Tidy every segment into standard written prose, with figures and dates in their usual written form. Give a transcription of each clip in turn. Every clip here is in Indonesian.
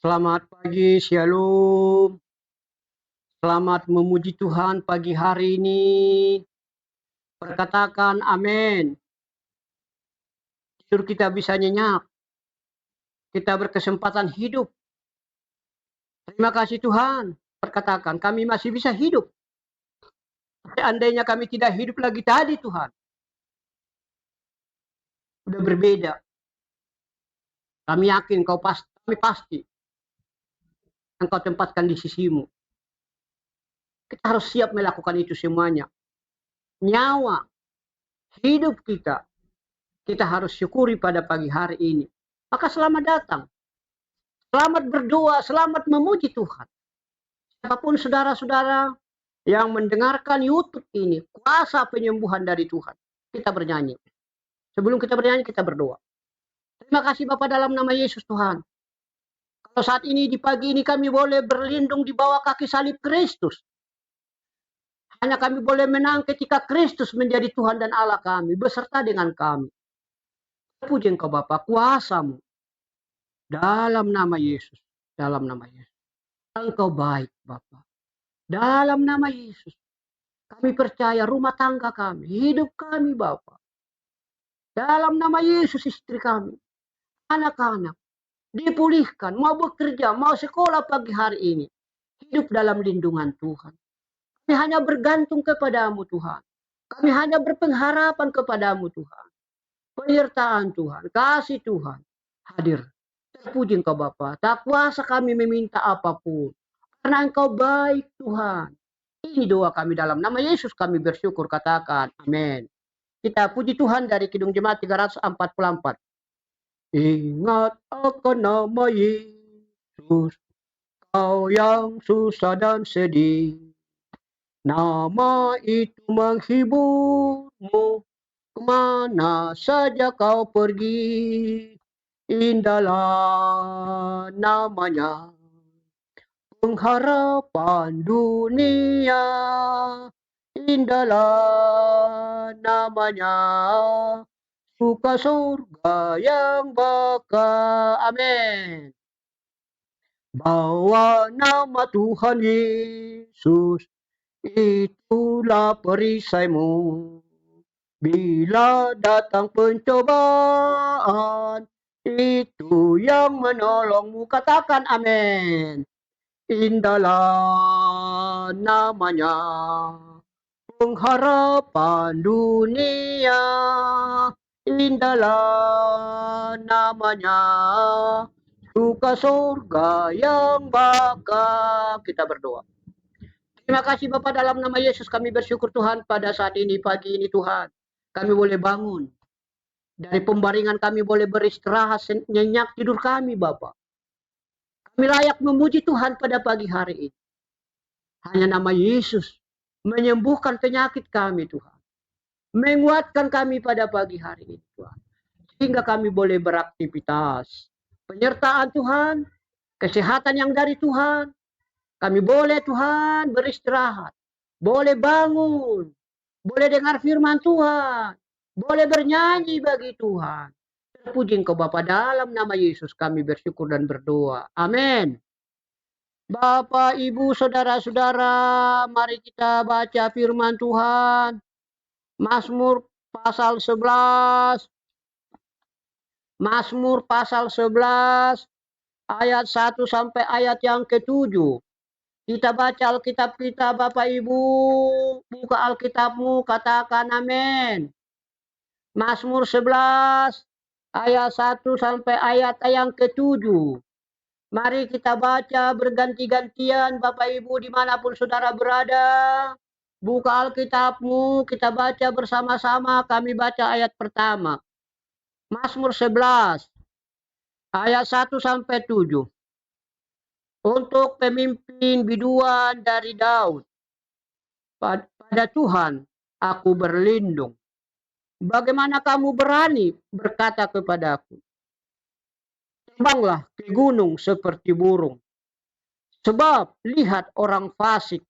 Selamat pagi, Shalom. Selamat memuji Tuhan pagi hari ini. Perkatakan amin. Tidur kita bisa nyenyak. Kita berkesempatan hidup. Terima kasih Tuhan. Perkatakan kami masih bisa hidup. Seandainya kami tidak hidup lagi tadi Tuhan. Udah berbeda. Kami yakin kami pasti Engkau tempatkan di sisimu. Kita harus siap melakukan itu semuanya. Nyawa, hidup kita harus syukuri pada pagi hari ini. Maka selamat datang. Selamat berdoa, selamat memuji Tuhan. Siapapun saudara-saudara yang mendengarkan YouTube ini, kuasa penyembuhan dari Tuhan. Kita bernyanyi. Sebelum kita bernyanyi, kita berdoa. Terima kasih Bapa dalam nama Yesus Tuhan. Kalau saat ini di pagi ini kami boleh berlindung di bawah kaki salib Kristus. Hanya kami boleh menang ketika Kristus menjadi Tuhan dan Allah kami, beserta dengan kami. Puji Engkau Bapa, kuasa-Mu. Dalam nama Yesus. Dalam nama Yesus. Engkau baik Bapa. Dalam nama Yesus. Kami percaya rumah tangga kami, hidup kami Bapa. Dalam nama Yesus istri kami, anak-anak, dipulihkan, mau bekerja, mau sekolah pagi hari ini. Hidup dalam lindungan Tuhan. Kami hanya bergantung kepadamu Tuhan. Kami hanya berpengharapan kepadamu Tuhan. Penyertaan Tuhan, kasih Tuhan hadir. Terpuji Engkau Bapa. Tak kuasa kami meminta apapun. Karena Engkau baik Tuhan. Ini doa kami dalam nama Yesus kami bersyukur, katakan amin. Kita puji Tuhan dari Kidung Jemaat 344. Ingat akan nama Yesus, kau yang susah dan sedih. Nama itu menghiburmu, kemana saja kau pergi. Indahlah namanya, pengharapan dunia. Indahlah namanya, suka surga yang bakal. Amin. Bawa nama Tuhan Yesus, itulah perisaimu. Bila datang pencobaan, itu yang menolongmu. Katakan amin. Indahlah namanya, pengharapan dunia. Indahlah namanya, suka surga yang bakal. Kita berdoa. Terima kasih Bapak dalam nama Yesus kami bersyukur Tuhan pada saat ini pagi ini Tuhan. Kami boleh bangun. Dari pembaringan kami boleh beristirahat nyenyak tidur kami Bapak. Kami layak memuji Tuhan pada pagi hari ini. Hanya nama Yesus menyembuhkan penyakit kami Tuhan. Menguatkan kami pada pagi hari ini Tuhan. Sehingga kami boleh beraktivitas. Penyertaan Tuhan, kesehatan yang dari Tuhan. Kami boleh Tuhan beristirahat. Boleh bangun. Boleh dengar firman Tuhan. Boleh bernyanyi bagi Tuhan. Terpuji Engkau Bapa dalam nama Yesus kami bersyukur dan berdoa. Amin. Bapak, Ibu, Saudara-saudara, mari kita baca firman Tuhan. Mazmur pasal 11. Mazmur pasal 11 ayat 1 sampai ayat yang ke-7. Kita baca Alkitab kita Bapak Ibu. Buka Alkitabmu, katakan amin. Mazmur 11 ayat 1 sampai ayat yang ke-7. Mari kita baca berganti-gantian Bapak Ibu dimanapun saudara berada. Buka Alkitabmu, kita baca bersama-sama. Kami baca ayat pertama. Mazmur 11 ayat 1 sampai 7. Untuk pemimpin biduan dari Daud. Pada Tuhan aku berlindung. Bagaimana kamu berani berkata kepadaku, terbanglah ke gunung seperti burung. Sebab lihat orang fasik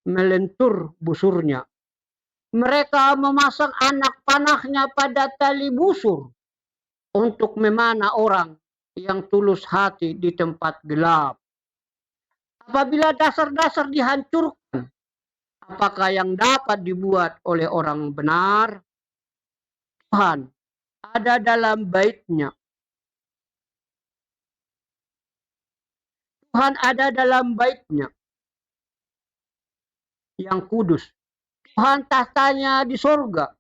melentur busurnya. Mereka memasang anak panahnya pada tali busur untuk memanah orang yang tulus hati di tempat gelap. Apabila dasar-dasar dihancurkan, apakah yang dapat dibuat oleh orang benar? Tuhan ada dalam bait-Nya. Tuhan ada dalam bait-Nya yang kudus. Tuhan tahtanya di sorga.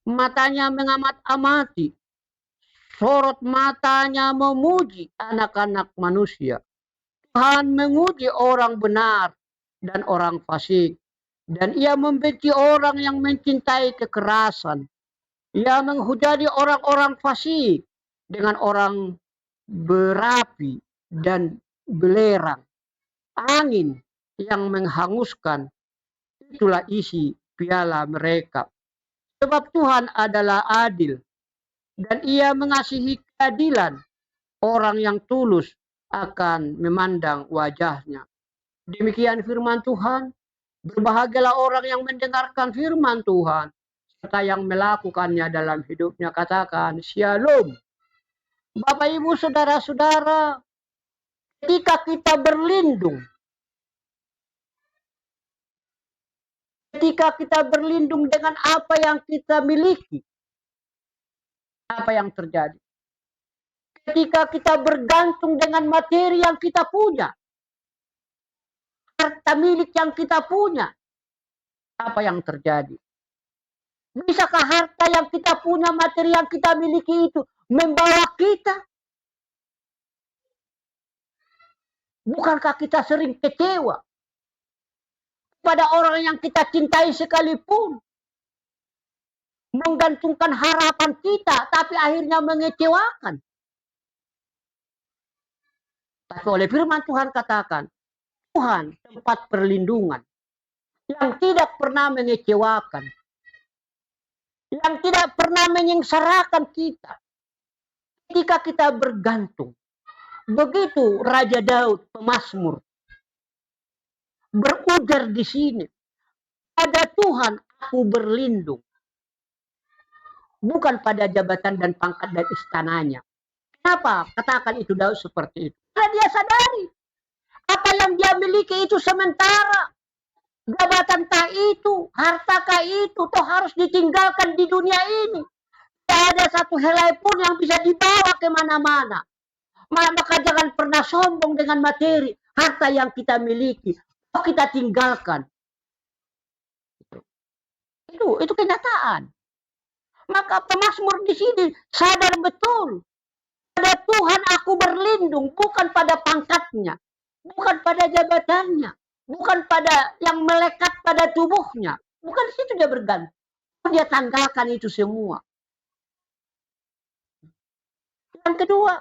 Matanya mengamat-amati. Sorot matanya memuji anak-anak manusia. Tuhan menguji orang benar dan orang fasik. Dan ia membenci orang yang mencintai kekerasan. Ia menghujani orang-orang fasik dengan orang berapi dan belerang. Angin yang menghanguskan, itulah isi piala mereka. Sebab Tuhan adalah adil dan ia mengasihi keadilan. Orang yang tulus akan memandang wajahnya. Demikian firman Tuhan. Berbahagialah orang yang mendengarkan firman Tuhan serta yang melakukannya dalam hidupnya. Katakan Shalom. Bapak Ibu Saudara-saudara, ketika kita berlindung, ketika kita berlindung dengan apa yang kita miliki, apa yang terjadi? Ketika kita bergantung dengan materi yang kita punya, harta milik yang kita punya, apa yang terjadi? Bisakah harta yang kita punya, materi yang kita miliki itu membawa kita? Bukankah kita sering kecewa pada orang yang kita cintai sekalipun? Menggantungkan harapan kita, tapi akhirnya mengecewakan. Tapi oleh firman Tuhan katakan, Tuhan tempat perlindungan yang tidak pernah mengecewakan, yang tidak pernah menyengsarakan kita ketika kita bergantung. Begitu Raja Daud pemazmur berujar di sini, pada Tuhan aku berlindung, bukan pada jabatan dan pangkat dan istananya. Kenapa katakan itu Daud seperti itu? Karena dia sadari apa yang dia miliki itu sementara. Jabatan kah itu, harta kah itu, toh harus ditinggalkan di dunia ini. Tidak ada satu helai pun yang bisa dibawa kemana-mana. Maka jangan pernah sombong dengan materi, harta yang kita miliki, toh kita tinggalkan. Itu kenyataan. Maka pemazmur di sini sadar betul. Pada Tuhan aku berlindung, bukan pada pangkatnya, bukan pada jabatannya, bukan pada yang melekat pada tubuhnya. Bukan di situ dia bergantung. Dia tanggalkan itu semua. Yang kedua,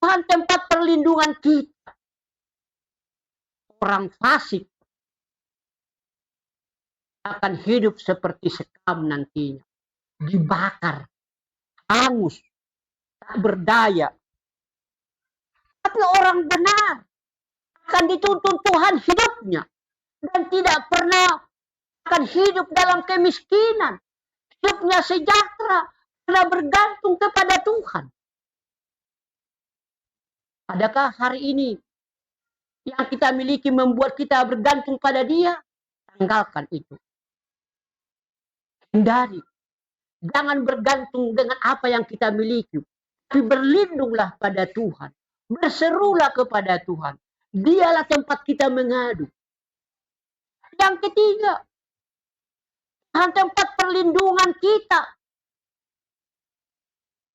Tuhan tempat perlindungan kita. Orang fasik akan hidup seperti sekam nantinya. Dibakar, hangus, tak berdaya. Tapi orang benar akan dituntun Tuhan hidupnya. Dan tidak pernah akan hidup dalam kemiskinan. Hidupnya sejahtera karena bergantung kepada Tuhan. Adakah hari ini yang kita miliki membuat kita bergantung pada Dia? Tinggalkan itu. Hindari. Jangan bergantung dengan apa yang kita miliki. Tapi berlindunglah pada Tuhan. Berserulah kepada Tuhan. Dialah tempat kita mengadu. Yang ketiga, Tuhan tempat perlindungan kita.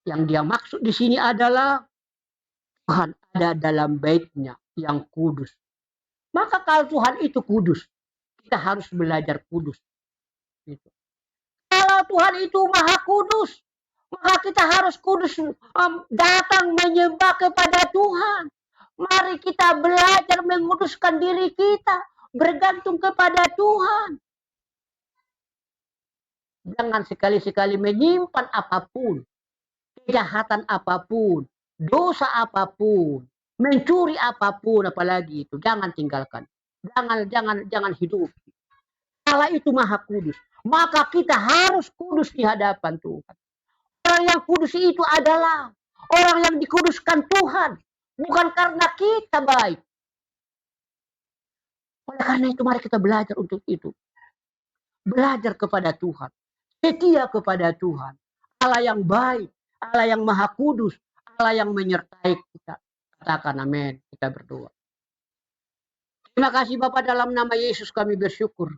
Yang dia maksud di sini adalah Tuhan ada dalam bait-Nya yang kudus. Maka kalau Tuhan itu kudus, kita harus belajar kudus. Gitu. Kalau Tuhan itu maha kudus, maka kita harus kudus, datang menyembah kepada Tuhan. Mari kita belajar menguduskan diri kita, bergantung kepada Tuhan. Jangan sekali-sekali menyimpan apapun, kejahatan apapun, dosa apapun, mencuri apapun, apalagi itu. Jangan tinggalkan. Jangan hidup. Allah itu maha kudus. Maka kita harus kudus di hadapan Tuhan. Orang yang kudus itu adalah Orang yang dikuduskan Tuhan. Bukan karena kita baik. Oleh karena itu mari kita belajar untuk itu. Belajar kepada Tuhan. Setia kepada Tuhan. Allah yang baik. Allah yang maha kudus. Allah yang menyertai kita. Katakan amin. Kita berdoa. Terima kasih Bapa, dalam nama Yesus kami bersyukur.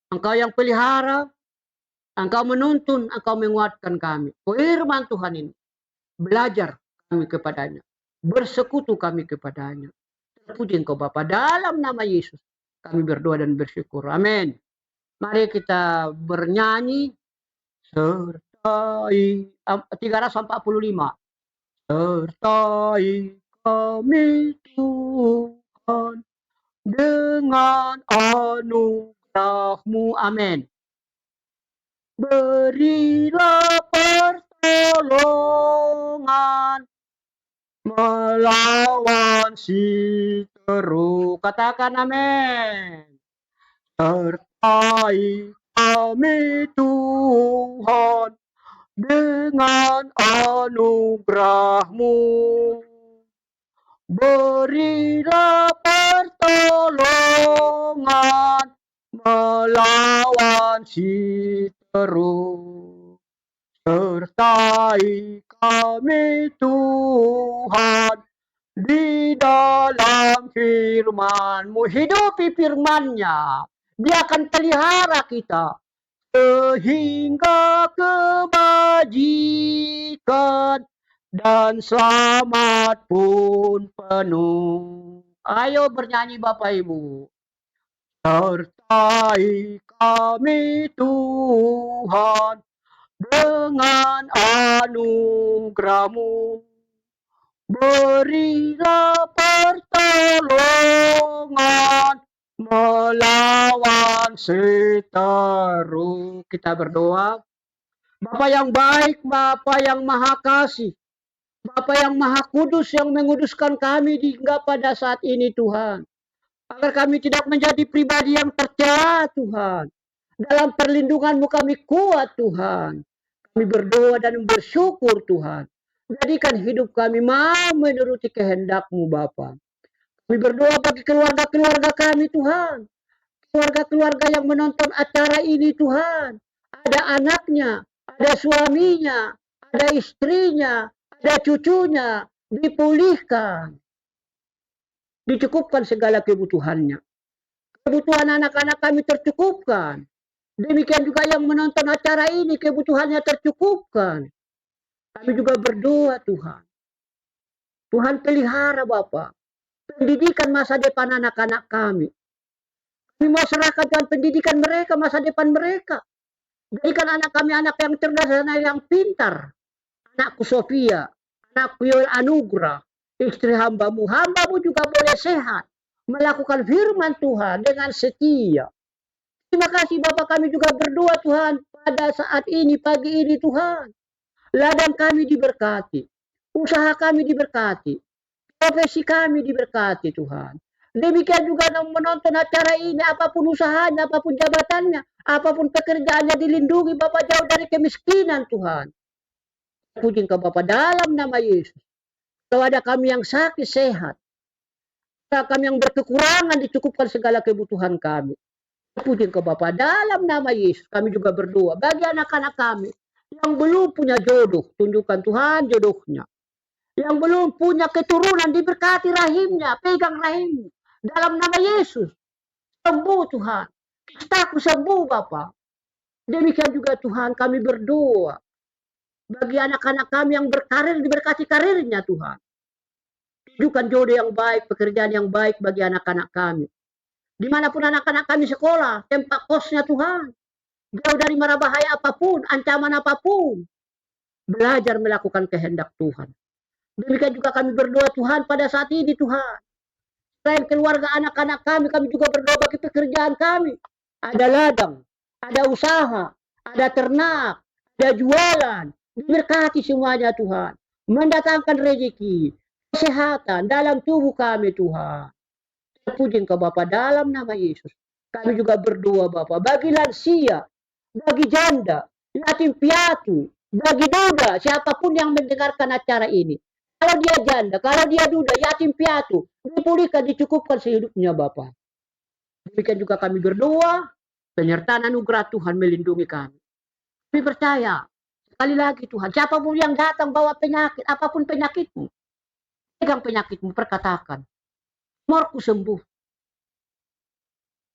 Engkau yang pelihara, Engkau menuntun, Engkau menguatkan kami. Firman Tuhan ini, belajar kami kepadanya. Bersekutu kami kepadanya. Terpuji Engkau Bapa, dalam nama Yesus kami berdoa dan bersyukur. Amin. Mari kita bernyanyi. Sertai 345. Sertai kami Tuhan dengan anugerah-Mu. Amin. Berilah pertolongan melawan si teruk. Katakan amin. Sertai kami Tuhan dengan anugerah-Mu. Berilah pertolongan melawan si teruk. Sertai kami Tuhan di dalam firman-Mu. Hidupi firman-Nya. Dia akan pelihara kita sehingga kebajikan dan selamat pun penuh. Ayo bernyanyi Bapak Ibu. Sertai kami Tuhan dengan anugerah-Mu. Berilah pertolongan melawan seteru. Kita berdoa. Bapa yang baik, Bapa yang maha kasih, Bapa yang maha kudus, yang menguduskan kami hingga pada saat ini Tuhan. Agar kami tidak menjadi pribadi yang tercela Tuhan. Dalam perlindungan-Mu kami kuat Tuhan. Kami berdoa dan bersyukur Tuhan. Jadikan hidup kami mau menuruti kehendak-Mu Bapa. Kami berdoa bagi keluarga-keluarga kami Tuhan. Keluarga-keluarga yang menonton acara ini Tuhan. Ada anaknya, ada suaminya, ada istrinya, ada cucunya. Dipulihkan. Dicukupkan segala kebutuhannya. Kebutuhan anak-anak kami tercukupkan. Demikian juga yang menonton acara ini kebutuhannya tercukupkan. Kami juga berdoa Tuhan. Tuhan pelihara Bapa. Pendidikan masa depan anak-anak kami. Kami mau serahkan Tuhan pendidikan mereka, masa depan mereka. Jadikan anak kami anak yang cerdas dan yang pintar. Anakku Sofia, anakku Yoel Anugrah, istri hamba-Mu. Hamba-Mu juga boleh sehat. Melakukan firman Tuhan dengan setia. Terima kasih Bapak, kami juga berdoa Tuhan pada saat ini, pagi ini Tuhan. Ladang kami diberkati. Usaha kami diberkati. Profesi kami diberkati Tuhan. Demikian juga menonton acara ini, apapun usahanya, apapun jabatannya, apapun pekerjaannya dilindungi Bapak, jauh dari kemiskinan Tuhan. Puji Engkau Bapak dalam nama Yesus. Kalau ada kami yang sakit sehat, kalau kami yang berkekurangan dicukupkan segala kebutuhan kami. Puji Engkau Bapak dalam nama Yesus. Kami juga berdoa bagi anak-anak kami yang belum punya jodoh, tunjukkan Tuhan jodohnya. Yang belum punya keturunan, diberkati rahimnya, pegang rahimnya. Dalam nama Yesus, sembuh Tuhan. Kita sembuh Bapak. Demikian juga Tuhan kami berdoa. Bagi anak-anak kami yang berkarir, diberkati karirnya Tuhan. Tunjukkan jodoh yang baik, pekerjaan yang baik bagi anak-anak kami. Dimanapun anak-anak kami sekolah, tempat kosnya Tuhan. Jauh dari mara bahaya apapun, ancaman apapun. Belajar melakukan kehendak Tuhan. Demikian juga kami berdoa Tuhan pada saat ini Tuhan. Selain keluarga anak-anak kami juga berdoa bagi pekerjaan kami. Ada ladang, ada usaha, ada ternak, ada jualan. Diberkati semuanya Tuhan. Mendatangkan rezeki, kesehatan dalam tubuh kami Tuhan. Terpuji Engkau Bapa dalam nama Yesus. Kami juga berdoa Bapa bagi lansia, bagi janda, yatim piatu, Bagi duda, siapapun yang mendengarkan acara ini, kalau dia janda, kalau dia duda, yatim piatu, dipulihkan, dicukupkan sehidupnya Bapak. Demikian juga kami berdoa, penyertaan anugerah Tuhan melindungi kami. Kami percaya, sekali lagi Tuhan, siapapun yang datang bawa penyakit, apapun penyakitmu, pegang penyakitmu, perkatakan, Marku sembuh.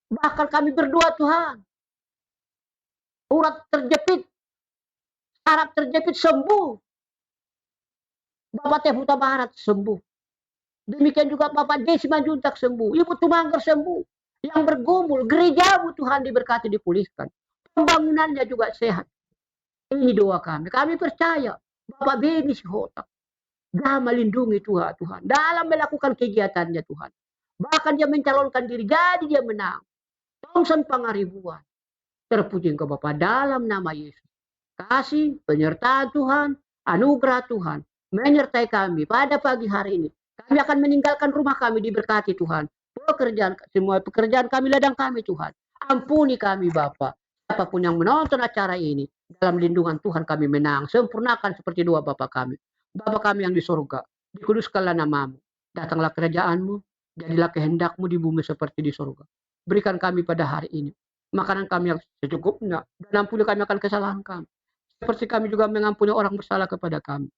Bahkan kami berdoa Tuhan, urat terjepit, saraf terjepit sembuh. Bapak Teh Huta Barat sembuh. Demikian juga Bapak Desi Manjuntak sembuh. Ibu Tumanggar sembuh. Yang bergumul, gerejamu Tuhan diberkati, dipulihkan. Pembangunannya juga sehat. Ini doa kami. Kami percaya Bapak Beni Sihotak dah melindungi Tuhan. Dalam melakukan kegiatannya Tuhan. Bahkan dia mencalonkan diri, jadi dia menang. Thompson Pangaribuan. Terpuji engkau Bapak dalam nama Yesus. Kasih, penyertaan Tuhan, anugerah Tuhan menyertai kami pada pagi hari ini. Kami akan meninggalkan rumah kami, diberkati Tuhan. Semua pekerjaan kami, ladang kami Tuhan. Ampuni kami Bapa. Siapapun yang menonton acara ini, dalam lindungan Tuhan kami menang. Sempurnakan seperti doa Bapa kami. Bapa kami yang di surga, dikuduskanlah namamu. Datanglah kerajaanmu, jadilah kehendakmu di bumi seperti di surga. Berikan kami pada hari ini makanan kami yang secukupnya, dan ampuni kami akan kesalahan kami, seperti kami juga mengampuni orang bersalah kepada kami.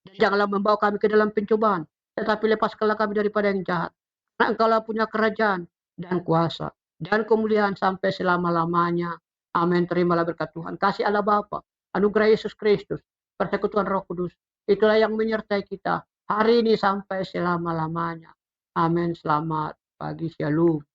Dan janganlah membawa kami ke dalam pencobaan, tetapi lepaskanlah kami daripada yang jahat. Karena engkaulah punya kerajaan dan kuasa dan kemuliaan sampai selama-lamanya. Amin. Terimalah berkat Tuhan. Kasih Allah Bapa, anugerah Yesus Kristus, persekutuan Roh Kudus, itulah yang menyertai kita hari ini sampai selama-lamanya. Amin. Selamat pagi, shalom.